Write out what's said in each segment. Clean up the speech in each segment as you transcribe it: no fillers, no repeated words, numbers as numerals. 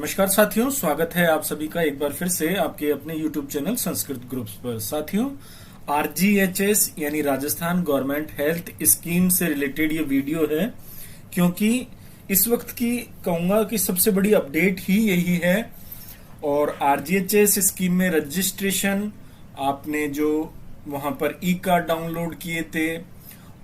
नमस्कार साथियों, स्वागत है आप सभी का एक बार फिर से आपके अपने YouTube चैनल संस्कृत ग्रुप्स पर। साथियों, RGHS यानी राजस्थान गवर्नमेंट हेल्थ स्कीम से रिलेटेड ये वीडियो है, क्योंकि इस वक्त की कहूंगा कि सबसे बड़ी अपडेट ही यही है। और RGHS स्कीम में रजिस्ट्रेशन आपने जो वहां पर ई कार्ड डाउनलोड किए थे,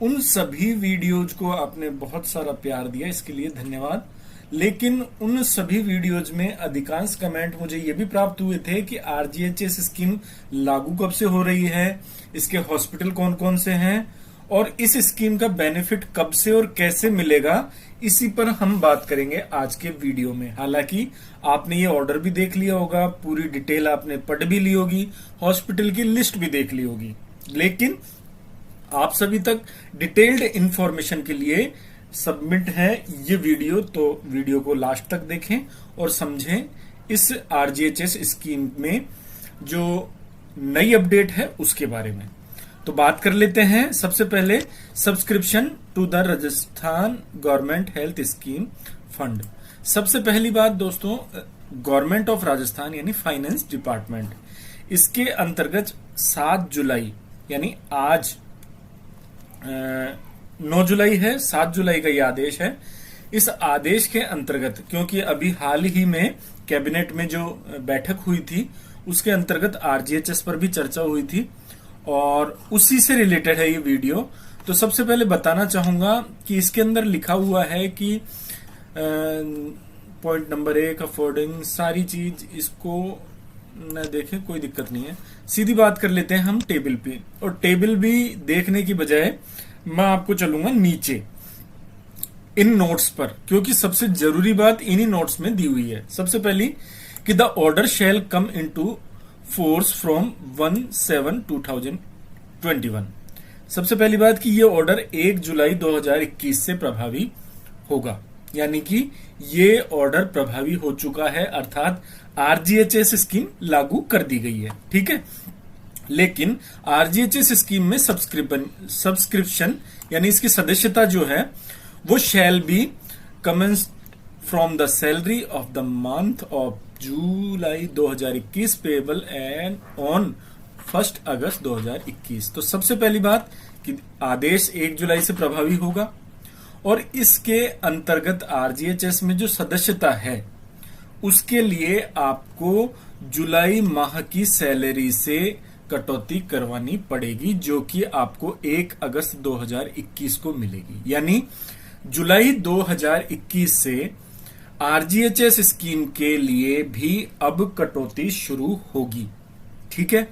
उन सभी वीडियोज को आपने बहुत सारा प्यार दिया, इसके लिए धन्यवाद। लेकिन उन सभी वीडियोज में अधिकांश कमेंट मुझे ये भी प्राप्त हुए थे कि RGHS स्कीम लागू कब से हो रही है, इसके हॉस्पिटल कौन कौन से हैं और इस स्कीम का बेनिफिट कब से और कैसे मिलेगा, इसी पर हम बात करेंगे आज के वीडियो में। हालांकि आपने ये ऑर्डर भी देख लिया होगा, पूरी डिटेल आपने पढ़ भी ली होगी, हॉस्पिटल की लिस्ट भी देख ली होगी, लेकिन आप सभी तक डिटेल्ड इंफॉर्मेशन के लिए सबमिट है ये वीडियो। तो वीडियो को लास्ट तक देखें और समझें इस RGHS स्कीम में जो नई अपडेट है उसके बारे में। तो बात कर लेते हैं सबसे पहले subscription to the Rajasthan government health scheme fund. सबसे पहली बात दोस्तों, गवर्नमेंट ऑफ राजस्थान यानी फाइनेंस डिपार्टमेंट, इसके अंतर्गत 7 जुलाई यानी आज 9 जुलाई है, 7 जुलाई का ये आदेश है। इस आदेश के अंतर्गत, क्योंकि अभी हाल ही में कैबिनेट में जो बैठक हुई थी उसके अंतर्गत RGHS पर भी चर्चा हुई थी और उसी से रिलेटेड है ये वीडियो। तो सबसे पहले बताना चाहूंगा कि इसके अंदर लिखा हुआ है कि पॉइंट नंबर 1 अफोर्डिंग सारी चीज, इसको न देखें कोई दिक्कत नहीं है, सीधी बात कर लेते हैं हम टेबल पे। और टेबल भी देखने की बजाय मैं आपको चलूंगा नीचे इन नोट्स पर, क्योंकि सबसे जरूरी बात इन्हीं नोट्स में दी हुई है। सबसे पहली कि the order shell come into force from 1/7/2021। सबसे पहली बात कि ये ऑर्डर 1 जुलाई 2021 से प्रभावी होगा, यानी कि ये ऑर्डर प्रभावी हो चुका है, अर्थात RGHS स्कीम लागू कर दी गई है। ठीक है, लेकिन RGHS स्कीम में सब्सक्रिप्शन यानी इसकी सदस्यता जो है वो shall be commence from the salary of the month of July 2021 payable and on 1 August 2021। तो सबसे पहली बात कि आदेश 1 जुलाई से प्रभावी होगा और इसके अंतर्गत RGHS में जो सदस्यता है उसके लिए आपको जुलाई माह की सैलरी से कटौती करवानी पड़ेगी, जो कि आपको 1 अगस्त 2021 को मिलेगी। यानी जुलाई 2021 से RGHS स्कीम के लिए भी अब कटौती शुरू होगी। ठीक है,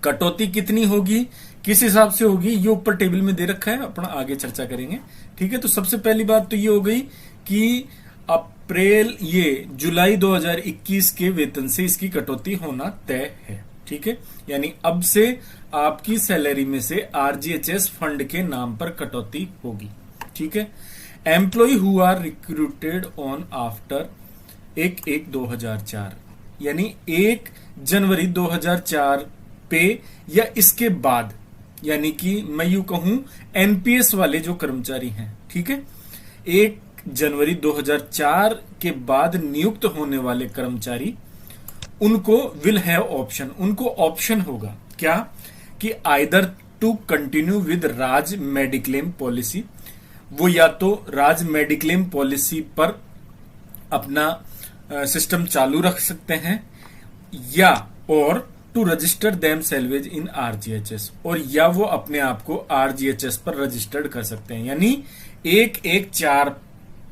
कटौती कितनी होगी, किस हिसाब से होगी, ये ऊपर टेबल में दे रखा है, अपना आगे चर्चा करेंगे। ठीक है, तो सबसे पहली बात तो ये हो गई कि जुलाई 2021 के वेतन से इसकी कटौती होना तय है। ठीक है, यानी अब से आपकी सैलरी में से RGHS फंड के नाम पर कटौती होगी। ठीक है, employee who are recruited on after 1/1/2004 यानी 1 जनवरी 2004 पे या इसके बाद, यानी कि मैं यूं कहूं NPS वाले जो कर्मचारी हैं, ठीक है, 1 जनवरी 2004 के बाद नियुक्त होने वाले कर्मचारी, उनको विल हैव ऑप्शन, उनको ऑप्शन होगा क्या कि either to continue with Raj mediclaim policy, वो या तो राज मेडिक्लेम पॉलिसी पर अपना सिस्टम चालू रख सकते हैं, या और to register themselves in RGHS, और या वो अपने आप को RGHS पर रजिस्टर्ड कर सकते हैं। यानी 1/1/4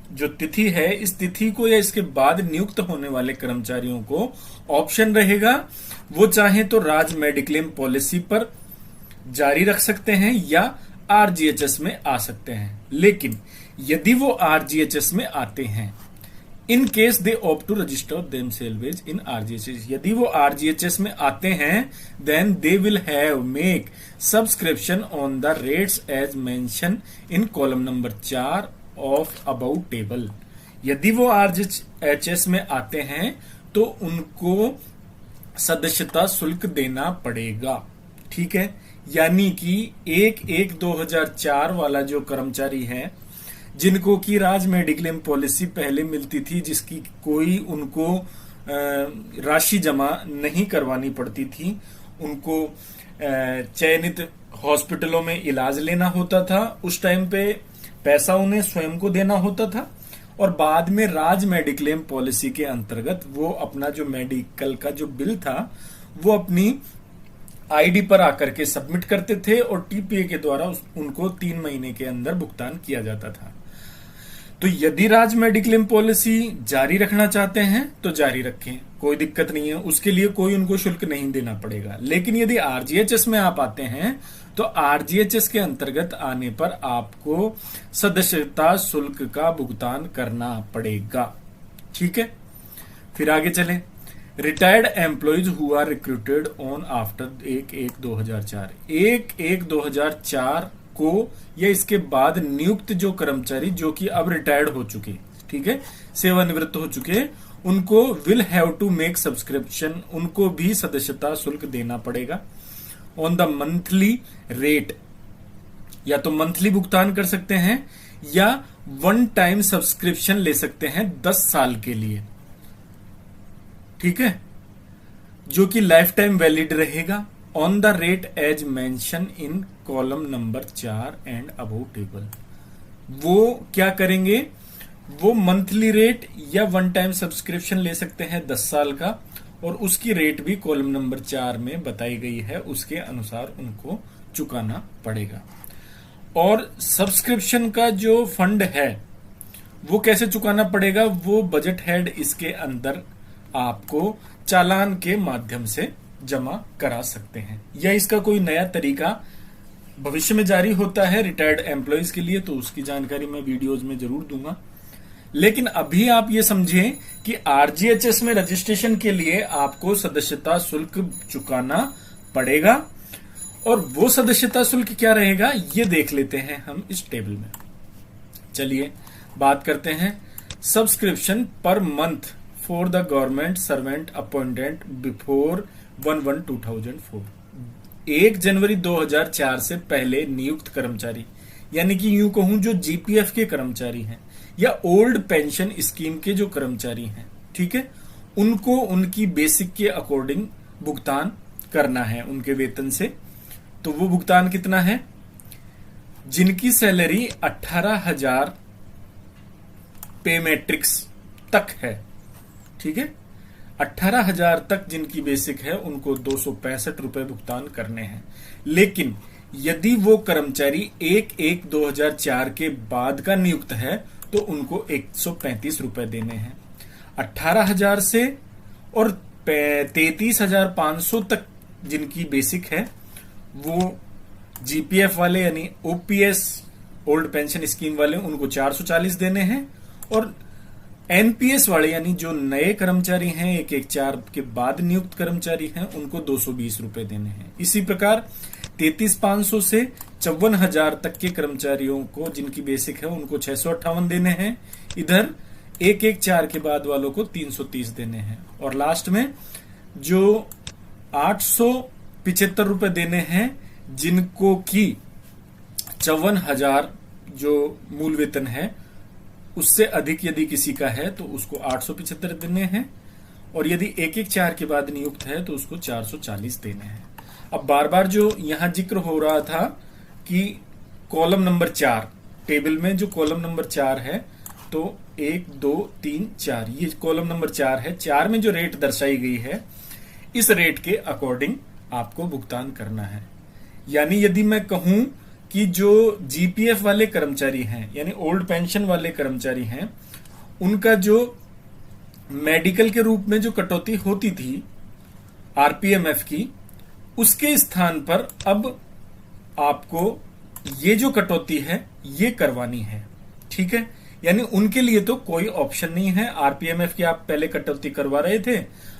जो तिथि है, इस तिथि को या इसके बाद नियुक्त होने वाले कर्मचारियों को ऑप्शन रहेगा, वो चाहे तो राज मेडिक्लेम पॉलिसी पर जारी रख सकते हैं या RGHS में आ सकते हैं। लेकिन यदि वो RGHS में आते हैं, in case they opt to register themselves in RGHS, यदि वो RGHS में आते हैं, then they will have make subscription on the rates as mention in column number 4 of about table. यदि वो RGHS में आते हैं तो उनको सदस्यता शुल्क देना पड़ेगा। ठीक है, यानी कि 1/1/2004 वाला जो कर्मचारी है जिनको की राज मेडिक्लेम पॉलिसी पहले मिलती थी, जिसकी कोई उनको राशि जमा नहीं करवानी पड़ती थी, उनको चयनित हॉस्पिटलों में इलाज लेना होता था, उस टाइम पे पैसा उन्हें स्वयं को देना होता था, और बाद में राज मेडिक्लेम पॉलिसी के अंतर्गत वो अपना जो मेडिकल का जो बिल था वो अपनी आईडी पर आकर के सबमिट करते थे और टीपीए के द्वारा उनको 3 महीने के अंदर भुगतान किया जाता था। तो यदि राज मेडिक्लेम पॉलिसी जारी रखना चाहते हैं तो जारी रखें, कोई दिक्कत नहीं है, उसके लिए कोई उनको शुल्क नहीं देना पड़ेगा। लेकिन यदि आरजीएचएस में आप आते हैं तो आरजीएचएस के अंतर्गत आने पर आपको सदस्यता शुल्क का भुगतान करना पड़ेगा। ठीक है, फिर आगे चलें। Retired employees who are recruited on after 1/1/2004, 1/1/2004 को या इसके बाद नियुक्त जो कर्मचारी जो कि अब रिटायर्ड हो चुके, ठीक है, सेवानिवृत्त हो चुके, उनको will have to make subscription, उनको भी सदस्यता शुल्क देना पड़ेगा ऑन द मंथली रेट। या तो मंथली भुगतान कर सकते हैं या वन टाइम सब्सक्रिप्शन ले सकते हैं 10 साल के लिए, ठीक है, जो कि लाइफ टाइम वैलिड रहेगा on the rate as mention in column number 4 and above table. वो क्या करेंगे, वो मंथली रेट या वन टाइम सब्सक्रिप्शन ले सकते हैं 10 साल का, और उसकी रेट भी कॉलम नंबर 4 में बताई गई है, उसके अनुसार उनको चुकाना पड़ेगा। और सब्सक्रिप्शन का जो फंड है वो कैसे चुकाना पड़ेगा, वो बजट हेड इसके अंदर आपको चालान के माध्यम से जमा करा सकते हैं, या इसका कोई नया तरीका भविष्य में जारी होता है रिटायर्ड एम्प्लॉइज के लिए, तो उसकी जानकारी मैं वीडियोज में जरूर दूंगा। लेकिन अभी आप ये समझें कि आरजीएचएस में रजिस्ट्रेशन के लिए आपको सदस्यता शुल्क चुकाना पड़ेगा, और वो सदस्यता शुल्क क्या रहेगा ये देख लेते हैं हम इस टेबल में। चलिए बात करते हैं subscription per month for the government servant appointed before 1/1/2004, 1 जनवरी 2004 से पहले नियुक्त कर्मचारी, यानी कि यूं कहूं जो जीपीएफ के कर्मचारी हैं या ओल्ड पेंशन स्कीम के जो कर्मचारी हैं, ठीक है, उनको उनकी बेसिक के अकॉर्डिंग भुगतान करना है उनके वेतन से। तो वो भुगतान कितना है, जिनकी सैलरी 18,000 पे मैट्रिक्स तक है, ठीक है, 18,000 तक जिनकी बेसिक है उनको 265 रुपए भुगतान करने हैं। लेकिन यदि वो कर्मचारी 1/1/2004 के बाद का नियुक्त है तो उनको 135 रुपए देने हैं। 18,000 से और 33,500 तक जिनकी बेसिक है वो जीपीएफ वाले यानी ओपीएस ओल्ड पेंशन स्कीम वाले उनको 440 देने हैं, और एनपीएस वाले यानी जो नए कर्मचारी हैं 1/1/4 के बाद नियुक्त कर्मचारी हैं उनको 220 रुपए देने हैं। इसी प्रकार 33,500 से 54,000 तक के कर्मचारियों को जिनकी बेसिक है उनको 658 देने हैं। इधर 1/1/4 के बाद वालों को 330 देने हैं, और लास्ट में जो 875 रुपए देने हैं जिनको की 54,000 जो मूल वेतन है उससे अधिक यदि किसी का है तो उसको 875 देने हैं, और यदि 1/1/4 के बाद नियुक्त है तो उसको 440 देने हैं। अब बार बार जो यहां जिक्र हो रहा था कि कॉलम नंबर 4 टेबल में जो कॉलम नंबर 4 है, तो 1 2 3 4 ये कॉलम नंबर 4 है, 4 में जो रेट दर्शाई गई है इस रेट के अकॉर्डिंग आपको भुगतान करना है। यानी यदि मैं कहूं कि जो जीपीएफ वाले कर्मचारी हैं यानी ओल्ड पेंशन वाले कर्मचारी हैं उनका जो मेडिकल के रूप में जो कटौती होती थी आरपीएमएफ की, उसके स्थान पर अब आपको ये जो कटौती है ये करवानी है, ठीक है। यानी उनके लिए तो कोई ऑप्शन नहीं है, आरपीएमएफ की आप पहले कटौती करवा रहे थे,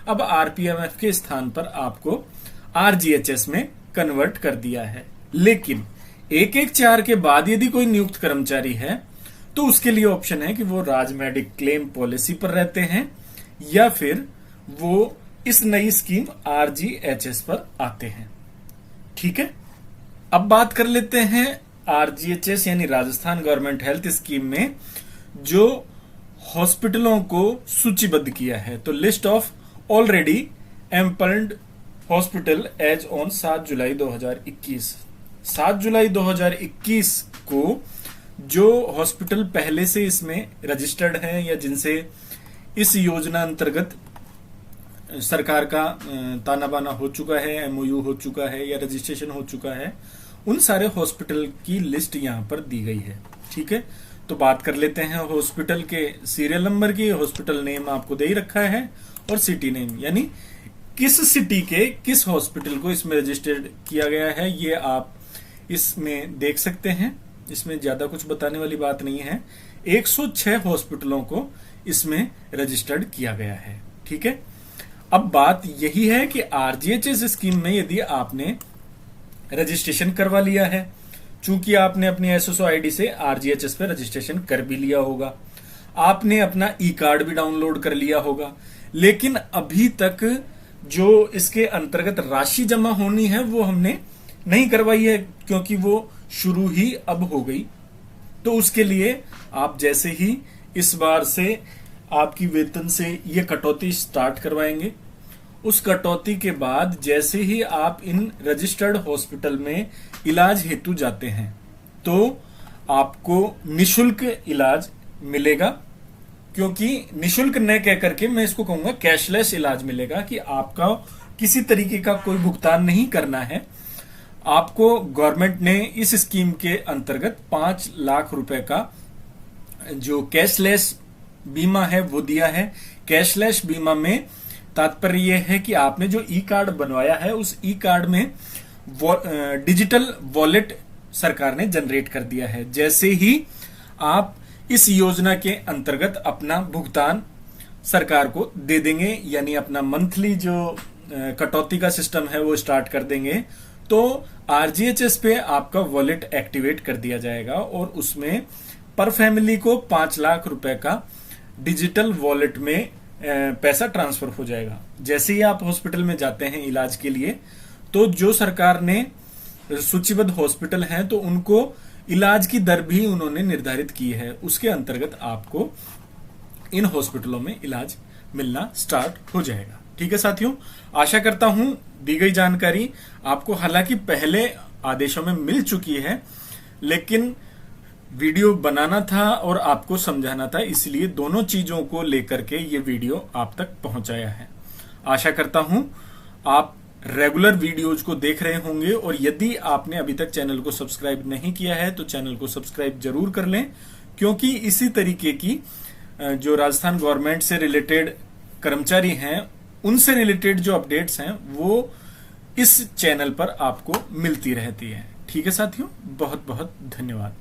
अब आरपीएमएफ के स्थान पर आपको आरजीएचएस में कन्वर्ट कर दिया है। लेकिन 1/1/4 के बाद यदि कोई नियुक्त कर्मचारी है तो उसके लिए ऑप्शन है कि वो राज मेडिक्लेम पॉलिसी पर रहते हैं या फिर वो इस नई स्कीम आरजीएचएस पर आते हैं, ठीक है। अब बात कर लेते हैं आरजीएचएस यानी राजस्थान गवर्नमेंट हेल्थ स्कीम में जो हॉस्पिटलों को सूचीबद्ध किया है। तो list of already empanelled hospital as on 7 जुलाई 2021। 7 जुलाई 2021 को जो हॉस्पिटल पहले से इसमें रजिस्टर्ड हैं या जिनसे इस योजना अंतर्गत सरकार का ताना बाना हो चुका है, एमओयू हो चुका है या रजिस्ट्रेशन हो चुका है, उन सारे हॉस्पिटल की लिस्ट यहां पर दी गई है। ठीक है, तो बात कर लेते हैं हॉस्पिटल के सीरियल नंबर की। हॉस्पिटल नेम आपको दे ही रखा है और सिटी नेम, यानी किस सिटी के किस हॉस्पिटल को इसमें रजिस्टर्ड किया गया है ये आप इसमें देख सकते हैं। इसमें ज्यादा कुछ बताने वाली बात नहीं है। 106 हॉस्पिटलों को इसमें रजिस्टर्ड किया गया है। ठीक है, अब बात यही है कि आरजीएचएस स्कीम में यदि आपने रजिस्ट्रेशन करवा लिया है, चूंकि आपने अपनी एसएसओ आईडी से आरजीएचएस पे रजिस्ट्रेशन कर भी लिया होगा, आपने अपना ई कार्ड भी डाउनलोड कर लिया होगा, लेकिन अभी तक जो इसके अंतर्गत राशि जमा होनी है वो हमने नहीं करवाई है, क्योंकि वो शुरू ही अब हो गई। तो उसके लिए आप जैसे ही इस बार से आपकी वेतन से ये कटौती स्टार्ट करवाएंगे, उस कटौती के बाद जैसे ही आप इन रजिस्टर्ड हॉस्पिटल में इलाज हेतु जाते हैं तो आपको निशुल्क इलाज मिलेगा। क्योंकि निशुल्क न कह करके मैं इसको कहूंगा कैशलेस इलाज मिलेगा, कि आपका किसी तरीके का कोई भुगतान नहीं करना है। आपको गवर्नमेंट ने इस स्कीम के अंतर्गत 5 लाख रुपए का जो कैशलेस बीमा है वो दिया है। कैशलेस बीमा में तात्पर्य यह है कि आपने जो ई कार्ड बनवाया है उस ई कार्ड में डिजिटल वॉलेट सरकार ने जनरेट कर दिया है। जैसे ही आप इस योजना के अंतर्गत अपना भुगतान सरकार को दे देंगे, यानी अपना मंथली जो कटौती का सिस्टम है वो स्टार्ट कर देंगे, तो आरजीएचएस पे आपका वॉलेट एक्टिवेट कर दिया जाएगा और उसमें पर फैमिली को 5 लाख रुपए का डिजिटल वॉलेट में पैसा ट्रांसफर हो जाएगा। जैसे ही आप हॉस्पिटल में जाते हैं इलाज के लिए, तो जो सरकार ने सूचीबद्ध हॉस्पिटल हैं तो उनको इलाज की दर भी उन्होंने निर्धारित की है, उसके अंतर्गत आपको इन हॉस्पिटलों में इलाज मिलना स्टार्ट हो जाएगा। ठीक है साथियों, आशा करता हूं दी गई जानकारी आपको हालांकि पहले आदेशों में मिल चुकी है, लेकिन वीडियो बनाना था और आपको समझाना था, इसलिए दोनों चीजों को लेकर के ये वीडियो आप तक पहुंचाया है। आशा करता हूं आप रेगुलर वीडियोज को देख रहे होंगे, और यदि आपने अभी तक चैनल को सब्सक्राइब नहीं किया है तो चैनल को सब्सक्राइब जरूर कर लें, क्योंकि इसी तरीके की जो राजस्थान गवर्नमेंट से रिलेटेड कर्मचारी हैं उनसे रिलेटेड जो अपडेट्स हैं वो इस चैनल पर आपको मिलती रहती है। ठीक है साथियों, बहुत बहुत धन्यवाद।